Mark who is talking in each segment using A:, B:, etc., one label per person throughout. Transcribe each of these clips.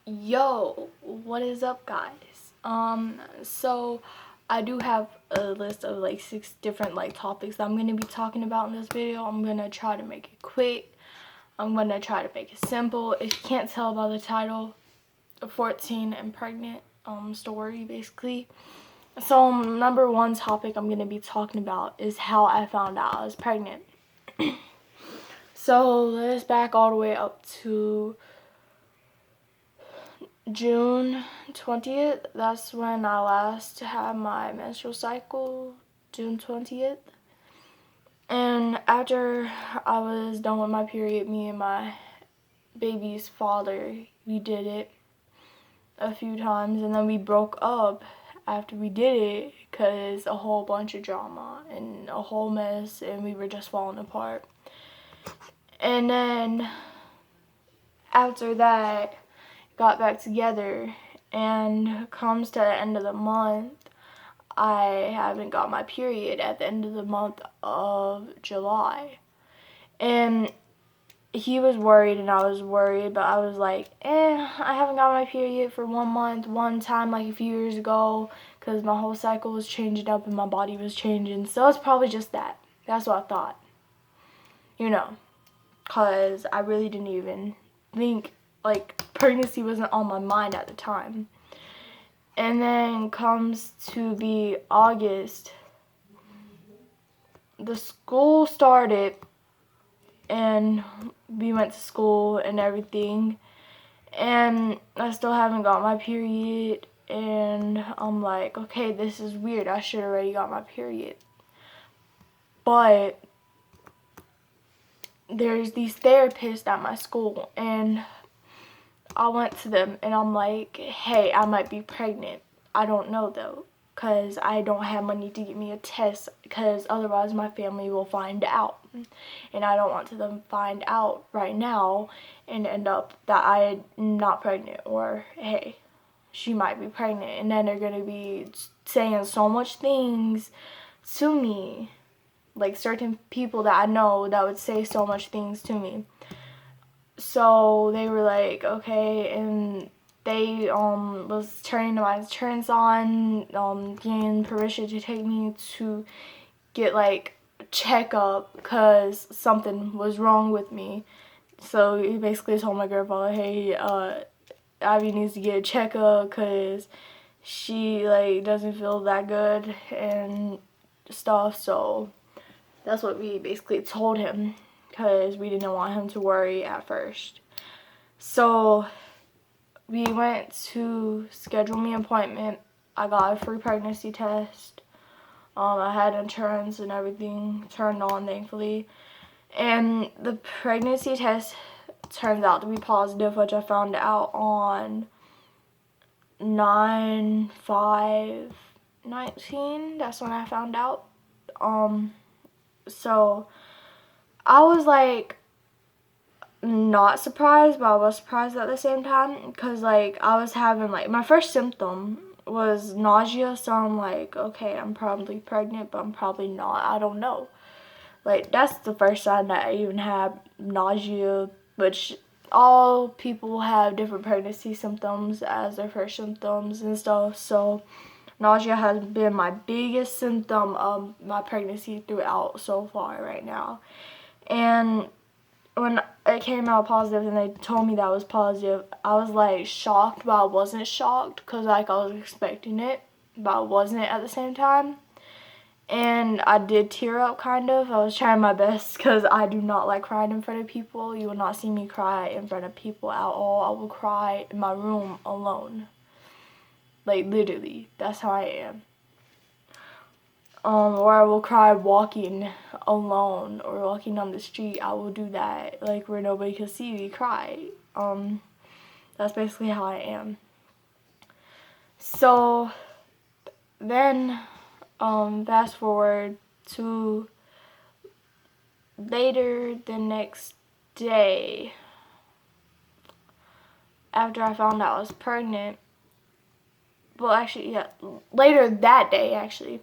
A: Yo, what is up, guys? So I do have a list of like 6 different topics that I'm gonna be talking about in this video. I'm gonna try to make it quick. I'm gonna try to make it simple. If you can't tell by the title, a 14 and pregnant story basically. So number one topic I'm gonna be talking about is how I found out I was pregnant. So let's back all the way up to June 20th. That's when I last had my menstrual cycle, June 20th. And after I was done with my period, me and my baby's father, we did it a few times, and then we broke up after we did it because a whole bunch of drama and a whole mess, and we were just falling apart. And then after that, got back together, and comes to the end of the month, I haven't got my period at the end of the month of July. And he was worried and I was worried, but I was like, I haven't got my period for 1 month, one time like a few years ago, because my whole cycle was changing up and my body was changing. So it's probably just that. That's what I thought. Because I really didn't even think, pregnancy wasn't on my mind at the time. And then comes to be August. The school started and we went to school and everything. And I still haven't got my period. And I'm like, okay, this is weird. I should already got my period. But there's these therapists at my school, and I went to them and I'm like, hey, I might be pregnant. I don't know though, because I don't have money to get me a test, because otherwise my family will find out. And I don't want them to find out right now and end up that I'm not pregnant, or hey, she might be pregnant. And then they're going to be saying so much things to me, like certain people that I know that would say so much things to me. So they were like, okay, and they was turning my insurance on, getting permission to take me to get like a checkup because something was wrong with me. So he basically told my grandpa, hey, Abby needs to get a checkup because she doesn't feel that good and stuff. So that's what we basically told him, because we didn't want him to worry at first. So we went to schedule me an appointment. I got a free pregnancy test. I had insurance and everything turned on, thankfully. And the pregnancy test turns out to be positive, which I found out on 9/5/19. That's when I found out. So I was not surprised, but I was surprised at the same time, because I was having my first symptom was nausea. So I'm like, okay, I'm probably pregnant, but I'm probably not. I don't know. That's the first sign that I even had nausea, which all people have different pregnancy symptoms as their first symptoms and stuff. So nausea has been my biggest symptom of my pregnancy throughout so far right now. And when it came out positive and they told me that was positive, I was shocked, but I wasn't shocked, because I was expecting it, but I wasn't at the same time. And I did tear up kind of. I was trying my best, because I do not like crying in front of people. You will not see me cry in front of people at all. I will cry in my room alone. Literally, that's how I am. Or I will cry walking alone or walking down the street. I will do that, where nobody can see me cry. That's basically how I am. So then, fast forward to later the next day, after I found out I was pregnant. Well, actually, yeah, later that day, actually.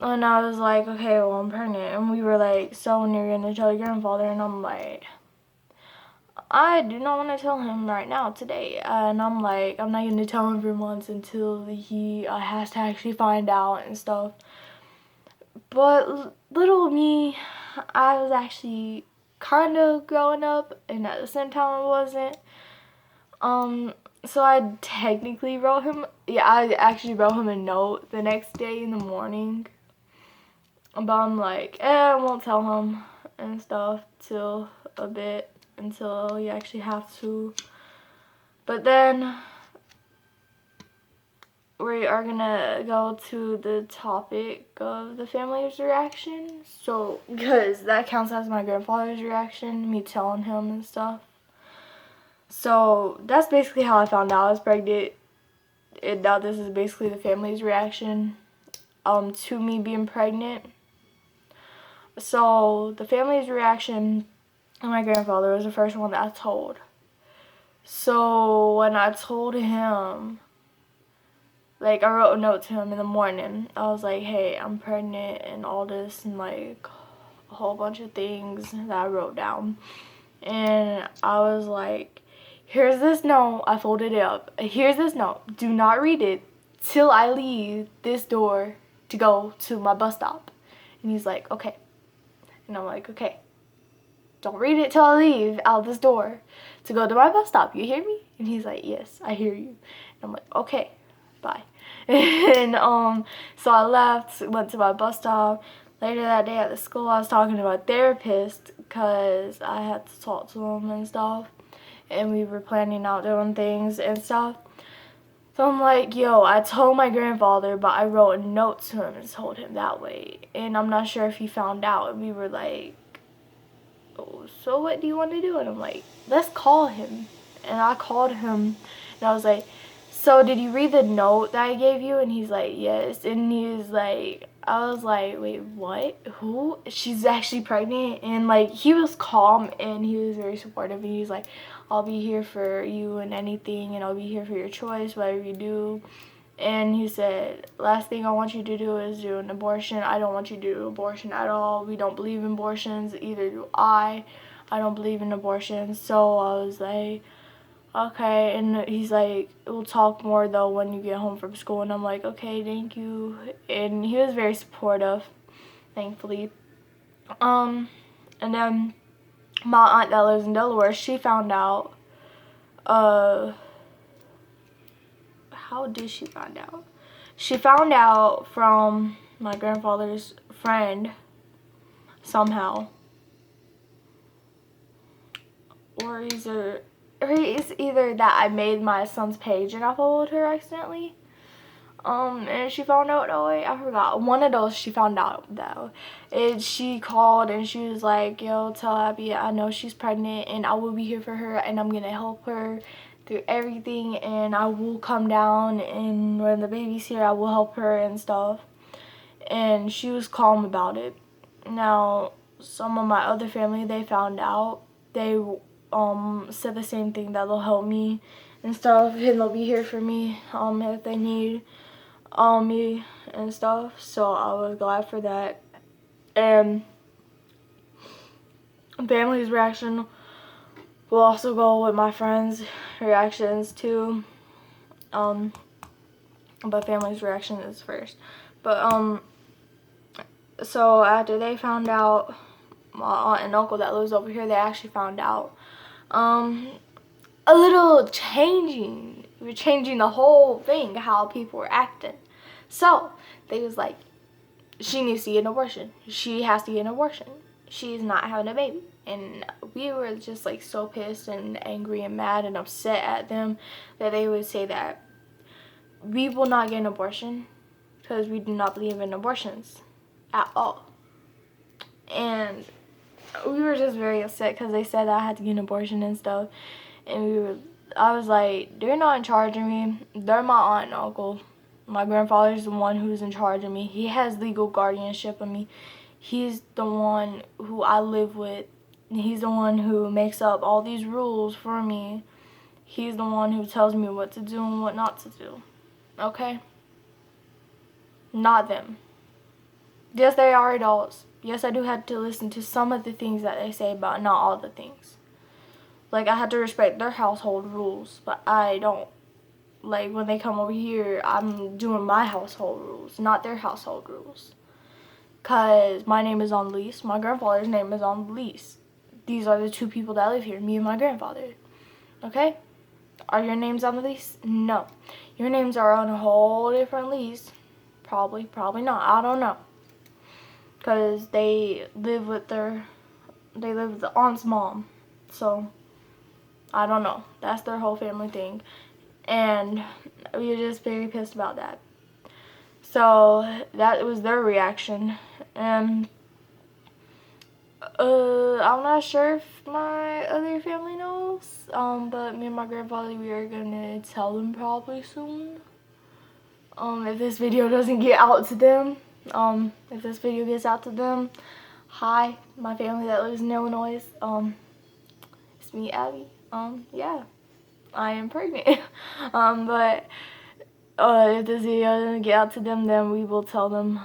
A: And I was like, okay, well, I'm pregnant. And we were like, so when you're going to tell your grandfather? And I'm like, I do not want to tell him right now today. And I'm like, I'm not going to tell him for months until he has to actually find out and stuff. But little me, I was actually kind of growing up, and at the same time I wasn't. So I technically wrote him, I actually wrote him a note the next day in the morning. But I'm like, I won't tell him and stuff till a bit, until you actually have to. But then we are gonna go to the topic of the family's reaction. So, because that counts as my grandfather's reaction, me telling him and stuff. So, that's basically how I found out I was pregnant. And now this is basically the family's reaction to me being pregnant. So, the family's reaction to my grandfather was the first one that I told. So, when I told him, like, I wrote a note to him in the morning. I was like, hey, I'm pregnant and all this, and like a whole bunch of things that I wrote down. And I was like, here's this note. I folded it up. Here's this note. Do not read it till I leave this door to go to my bus stop. And he's like, okay. And I'm like, okay. Don't read it till I leave out this door to go to my bus stop. You hear me? And he's like, yes, I hear you. And I'm like, okay, bye. And so I left, went to my bus stop. Later that day at the school, I was talking to my therapist because I had to talk to him and stuff. And we were planning out doing things and stuff. So I'm like, yo, I told my grandfather, but I wrote a note to him and told him that way. And I'm not sure if he found out. And we were like, oh, so what do you want to do? And I'm like, let's call him. And I called him, and I was like, so did you read the note that I gave you? And he's like, yes. And he was like, I was like, wait, what? Who? She's actually pregnant? And like, he was calm, and he was very supportive. And he was like, I'll be here for you and anything, and I'll be here for your choice, whatever you do. And he said, last thing I want you to do is do an abortion. I don't want you to do abortion at all. We don't believe in abortions. Either do I. I don't believe in abortions. So I was like, okay. And he's like, we'll talk more though when you get home from school. And I'm like, okay, thank you. And he was very supportive, thankfully. And then my aunt that lives in Delaware, she found out, how did she find out? She found out from my grandfather's friend somehow. Or it's either that I made my son's page and I followed her accidentally. And she found out, oh wait, I forgot. One of those she found out though. And she called and she was like, yo, tell Abby I know she's pregnant and I will be here for her and I'm gonna help her through everything, and I will come down, and when the baby's here I will help her and stuff. And she was calm about it. Now some of my other family, they found out, they said the same thing, that they'll help me and stuff, and they'll be here for me if they need me and stuff. So I was glad for that. And family's reaction will also go with my friends' reactions too. But family's reaction is first. But so after they found out, my aunt and uncle that lives over here, they actually found out a little changing. We're changing the whole thing, how people were acting. So they was like, she needs to get an abortion. She has to get an abortion. She's not having a baby. And we were just like so pissed and angry and mad and upset at them that they would say that we will not get an abortion because we do not believe in abortions at all. And we were just very upset because they said that I had to get an abortion and stuff. And I was like, they're not in charge of me. They're my aunt and uncle. My grandfather's the one who's in charge of me. He has legal guardianship of me. He's the one who I live with. He's the one who makes up all these rules for me. He's the one who tells me what to do and what not to do. Okay? Not them. Yes, they are adults. Yes, I do have to listen to some of the things that they say, but not all the things. Like, I have to respect their household rules, but I don't. Like, when they come over here, I'm doing my household rules, not their household rules. Because my name is on the lease. My grandfather's name is on the lease. These are the two people that live here, me and my grandfather. Okay? Are your names on the lease? No. Your names are on a whole different lease. Probably not. I don't know. Because they live with the aunt's mom. So, I don't know. That's their whole family thing. And we were just very pissed about that. So, that was their reaction. And I'm not sure if my other family knows. But me and my grandfather, we are gonna tell them probably soon. If this video doesn't get out to them. If this video gets out to them, hi, my family that lives in Illinois. It's me, Abby. Yeah, I am pregnant. But if this video doesn't get out to them, then we will tell them.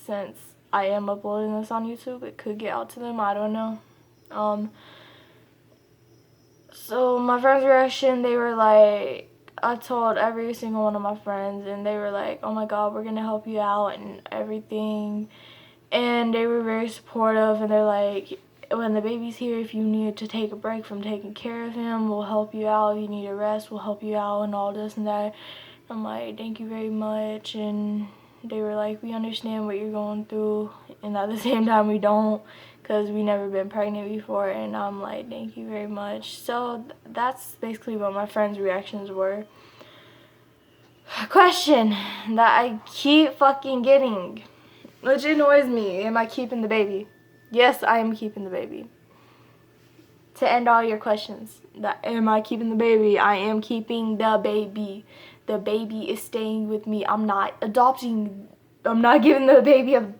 A: Since I am uploading this on YouTube, it could get out to them. I don't know. So my friend's reaction, they were like, I told every single one of my friends, and they were like, oh my god, we're gonna help you out and everything. And they were very supportive, and they're like, when the baby's here, if you need to take a break from taking care of him, we'll help you out. If you need a rest, we'll help you out, and all this and that. I'm like, thank you very much. And they were like, we understand what you're going through, and at the same time we don't, because we never been pregnant before. And I'm like, thank you very much. So that's basically what my friends' reactions were. A question that I keep fucking getting, which annoys me: am I keeping the baby? Yes, I am keeping the baby. To end all your questions, am I keeping the baby? I am keeping the baby. The baby is staying with me. I'm not adopting. I'm not giving the baby up.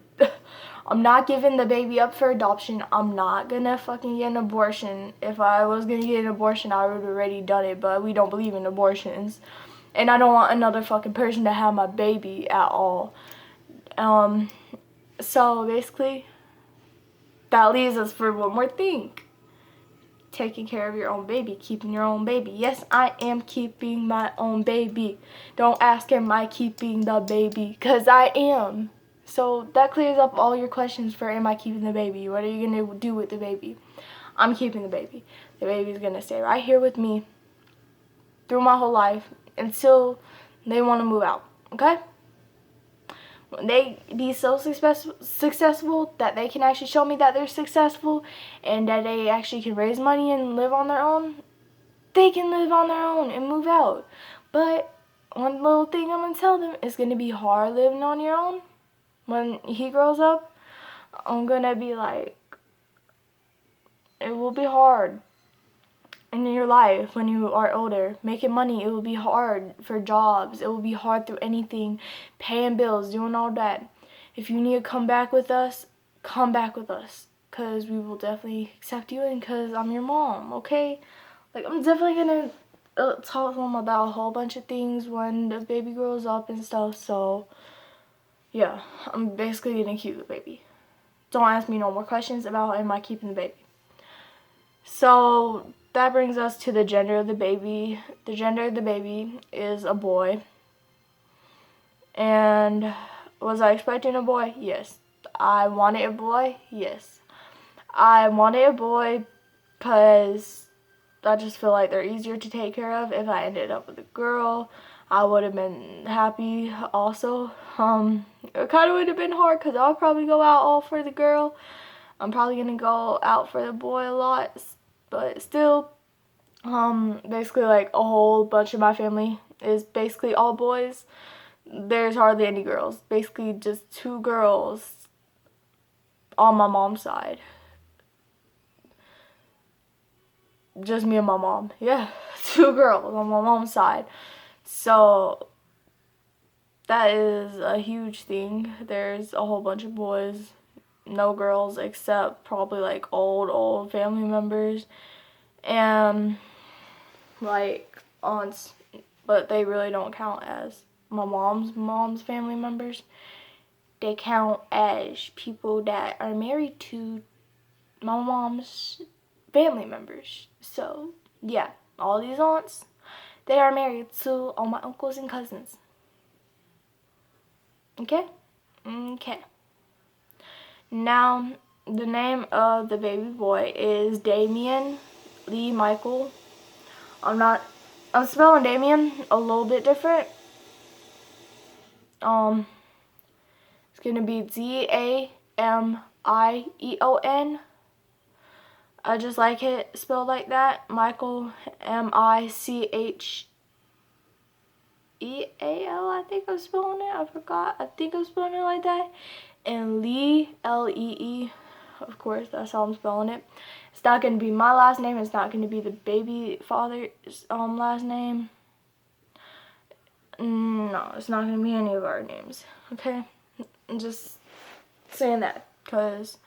A: I'm not giving the baby up for adoption. I'm not gonna fucking get an abortion. If I was gonna get an abortion, I would have already done it, but we don't believe in abortions. And I don't want another fucking person to have my baby at all. So basically, that leaves us for one more thing. Taking care of your own baby, keeping your own baby. Yes, I am keeping my own baby. Don't ask, am I keeping the baby? Because I am. So that clears up all your questions for, am I keeping the baby? What are you going to do with the baby? I'm keeping the baby. The baby's going to stay right here with me through my whole life until they want to move out. Okay? When they be so successful that they can actually show me that they're successful and that they actually can raise money and live on their own, they can live on their own and move out. But one little thing I'm going to tell them, it's going to be hard living on your own. When he grows up, I'm going to be like, it will be hard in your life when you are older. Making money, it will be hard for jobs. It will be hard through anything. Paying bills, doing all that. If you need to come back with us, come back with us. Because we will definitely accept you, and because I'm your mom, okay? Like, I'm definitely going to talk to them about a whole bunch of things when the baby grows up and stuff. So, yeah, I'm basically going to keep the baby. Don't ask me no more questions about, am I keeping the baby? So that brings us to the gender of the baby. The gender of the baby is a boy. And was I expecting a boy? Yes. I wanted a boy? Yes. I wanted a boy because I just feel like they're easier to take care of. If I ended up with a girl, I would have been happy also. It kind of would have been hard because I'll probably go out all for the girl. I'm probably going to go out for the boy a lot. But still, basically like a whole bunch of my family is basically all boys. There's hardly any girls. Basically just 2 girls on my mom's side. Just me and my mom. Yeah, 2 girls on my mom's side. So that is a huge thing. There's a whole bunch of boys. No girls except probably like old family members and like aunts, but they really don't count as my mom's family members. They count as people that are married to my mom's family members. So, yeah, all these aunts, they are married to all my uncles and cousins. Okay? Okay. Now, the name of the baby boy is Damieon Lee Michael. I'm spelling Damien a little bit different. It's gonna be Damieon. I just like it spelled like that. Michael, Micheal. I think I'm spelling it. I forgot. I think I'm spelling it like that. And Lee, Lee. Of course, that's how I'm spelling it. It's not gonna be my last name. It's not gonna be the baby father's last name. No, it's not gonna be any of our names. Okay, I'm just saying that because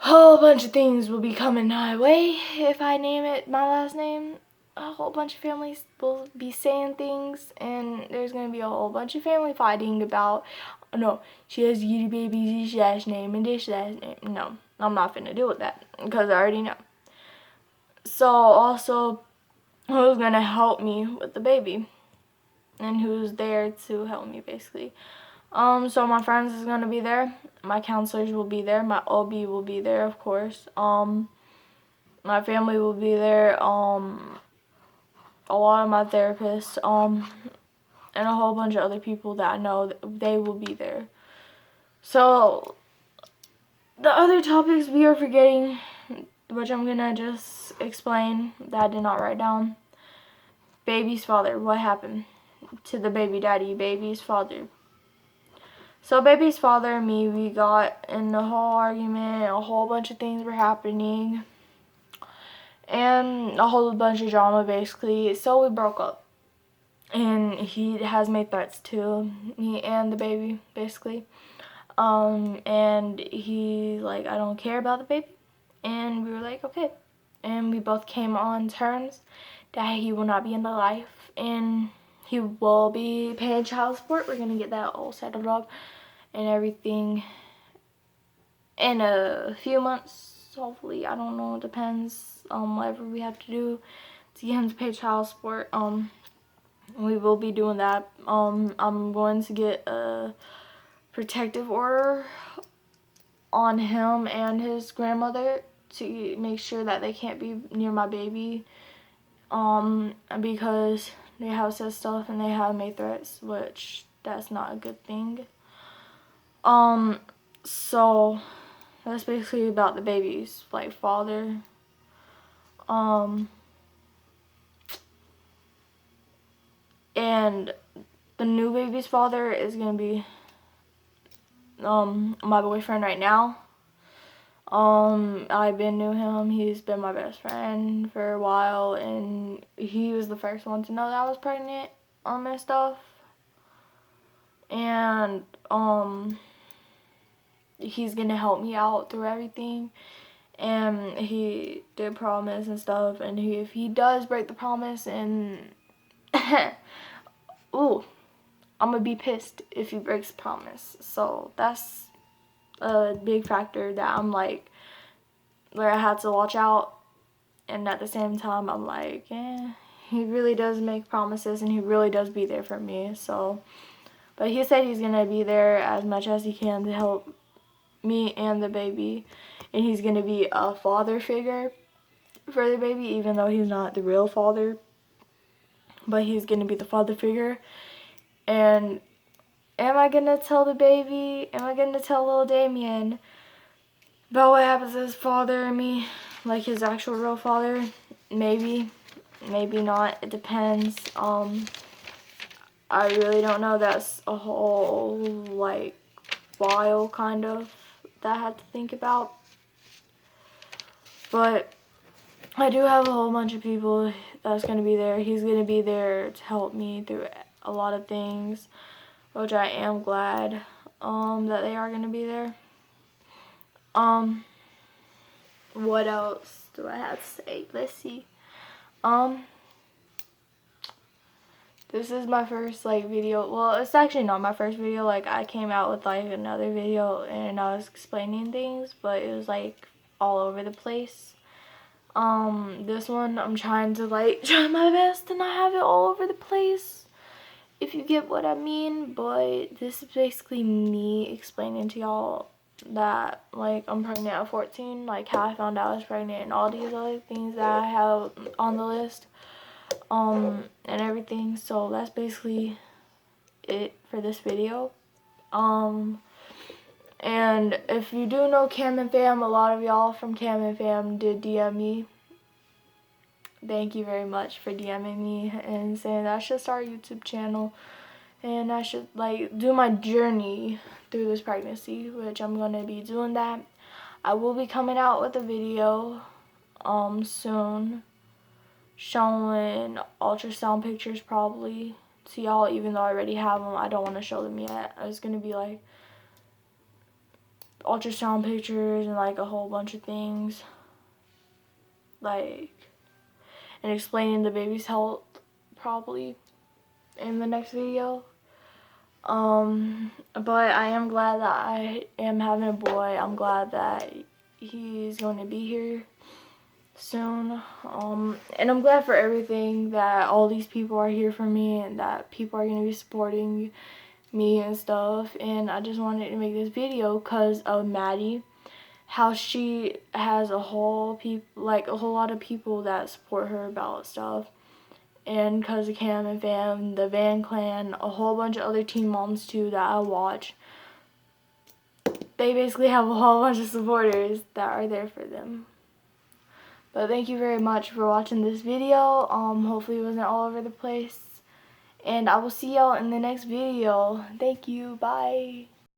A: a whole bunch of things will be coming my way if I name it my last name. A whole bunch of families will be saying things, and there's gonna be a whole bunch of family fighting about, no, she has you baby this last name and this last name. No, I'm not finna deal with that because I already know. So also, who's gonna help me with the baby and who's there to help me basically. So my friends is gonna be there, my counselors will be there, my OB will be there, of course. My family will be there, a lot of my therapists, and a whole bunch of other people that I know, they will be there. So the other topics we are forgetting, which I'm gonna just explain that I did not write down. Baby's father, what happened to the baby daddy, baby's father. So baby's father and me, we got in a whole argument, a whole bunch of things were happening, and a whole bunch of drama basically. So we broke up, and he has made threats to me and the baby basically. And he like, I don't care about the baby, and we were like, okay. And we both came on terms that he will not be in the life, and he will be paying child support. We're gonna get that all settled up and everything in a few months, hopefully. I don't know, it depends on whatever we have to do to get him to pay child support. We will be doing that. I'm going to get a protective order on him and his grandmother to make sure that they can't be near my baby, because they have said stuff and they have made threats, which that's not a good thing. So that's basically about the baby's like father. And the new baby's father is gonna be my boyfriend right now. I've been knew him. He's been my best friend for a while, and he was the first one to know that I was pregnant and stuff. And he's gonna help me out through everything. And he did promise and stuff, and if he does break the promise, and ooh, I'm gonna be pissed if he breaks the promise. So that's a big factor that I'm like, where I had to watch out. And at the same time, I'm like, he really does make promises, and he really does be there for me. So, but he said he's gonna be there as much as he can to help me and the baby, and he's gonna be a father figure for the baby, even though he's not the real father, but he's gonna be the father figure. And am I gonna tell the baby, am I gonna tell little Damien about what happens to his father and me, like his actual real father? Maybe, maybe not, it depends. I really don't know. That's a whole like while kind of that I had to think about. But I do have a whole bunch of people that's going to be there. He's going to be there to help me through a lot of things, which I am glad that they are going to be there. What else do I have to say? Let's see. This is my first like video. Well, it's actually not my first video. Like, I came out with like another video and I was explaining things, but it was like all over the place. This one I'm trying to like try my best to not have it all over the place, if you get what I mean. But this is basically me explaining to y'all that like I'm pregnant at 14, like how I found out I was pregnant, and all these other things that I have on the list, and everything. So that's basically it for this video. And if you do know Cam and Fam, a lot of y'all from Cam and Fam did DM me. Thank you very much for DMing me and saying that I should start a YouTube channel and I should like do my journey through this pregnancy, which I'm gonna be doing that. I will be coming out with a video soon showing ultrasound pictures probably to y'all, even though I already have them. I don't want to show them yet. It's gonna be like ultrasound pictures and like a whole bunch of things, like, and explaining the baby's health probably in the next video. But I am glad that I am having a boy. I'm glad that he's going to be here soon. And I'm glad for everything, that all these people are here for me and that people are going to be supporting me and stuff. And I just wanted to make this video because of Maddie, how she has a whole lot of people that support her about stuff. And because of Cam and Fam, the Van Clan, a whole bunch of other teen moms too that I watch, they basically have a whole bunch of supporters that are there for them. But thank you very much for watching this video. Hopefully it wasn't all over the place. And I will see y'all in the next video. Thank you. Bye.